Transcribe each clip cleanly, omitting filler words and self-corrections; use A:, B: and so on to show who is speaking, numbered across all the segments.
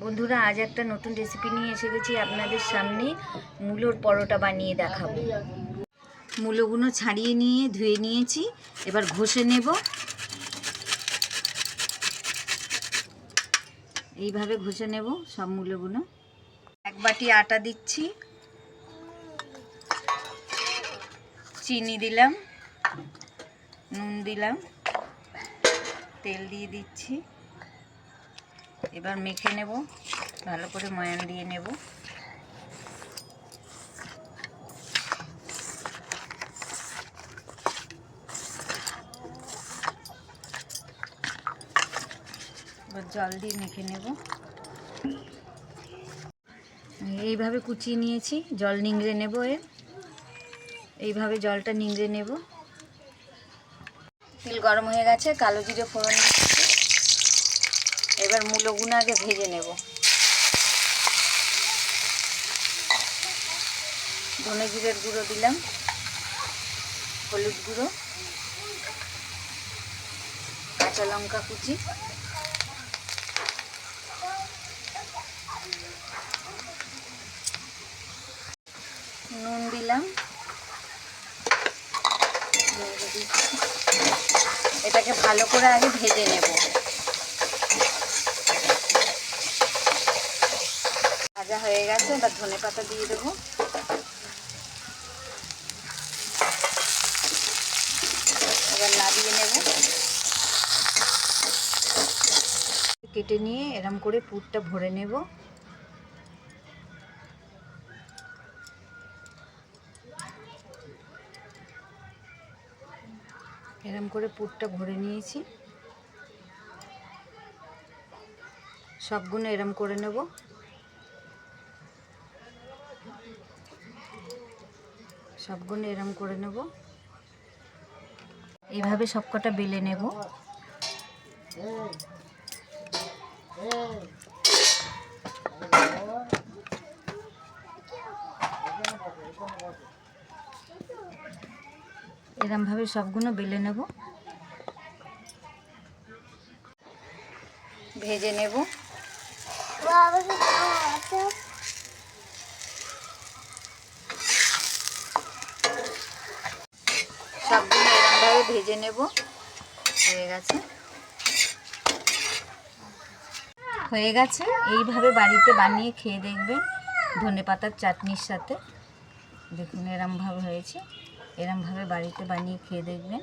A: বন্ধুরা, আজ একটা নতুন রেসিপি নিয়ে এসে গেছি আপনাদের সামনে। মূলোর পরোটা বানিয়ে দেখাবো। মূলোগুলো ছাড়িয়ে নিয়ে ধুয়ে নিয়েছি, এবার ঘষে নেব। এইভাবে ঘষে নেব সব মূলোগুলো। এক বাটি আটা দিচ্ছি, চিনি দিলাম, নুন দিলাম, তেল দিয়ে দিচ্ছি। এবার মেখে নেব, ভালো করে ময়ান দিয়ে নেব। এবার জল দিয়ে মেখে নেব। এইভাবে কুচিয়ে নিয়েছি, জল নিংড়ে নেব। এইভাবে জলটা নিংড়ে নেব। তেল গরম হয়ে গেছে, কালো জিরে ফোড়ন দিচ্ছি। এবার মূলোগুলো আগে ভেজে নেব। ধনে জিরের গুঁড়ো দিলাম, হলুদ গুঁড়ো, কাঁচা লঙ্কা কুচি, নুন দিলাম। এটাকে ভালো করে আগে ভেজে নেব। ভাজা হয়ে গেছে, এবার ধনে পাতা দিয়ে দেবো। এবার নাড়িয়ে নেব। কেটে নিয়ে এরম করে পুরটা ভরে নেব। এরম করে পুরটা ভরে নিয়েছি। সবগুলো এরম করে নেব। সবগুলো এরম করে নেব। এইভাবে সবকটা বেলে নেব। এরমভাবে সবগুলো বেলে নেব, ভেজে নেব। সবগুলো এরমভাবে ভেজে নেব। হয়ে গেছে। এইভাবে বাড়িতে বানিয়ে খেয়ে দেখবেন ধনেপাতার চাটনির সাথে। দেখুন এরমভাবে হয়েছে। এরমভাবে বাড়িতে বানিয়ে খেয়ে দেখবেন।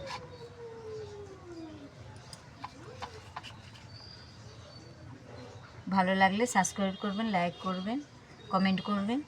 A: ভালো লাগলে সাবস্ক্রাইব করবেন, লাইক করবেন, কমেন্ট করবেন।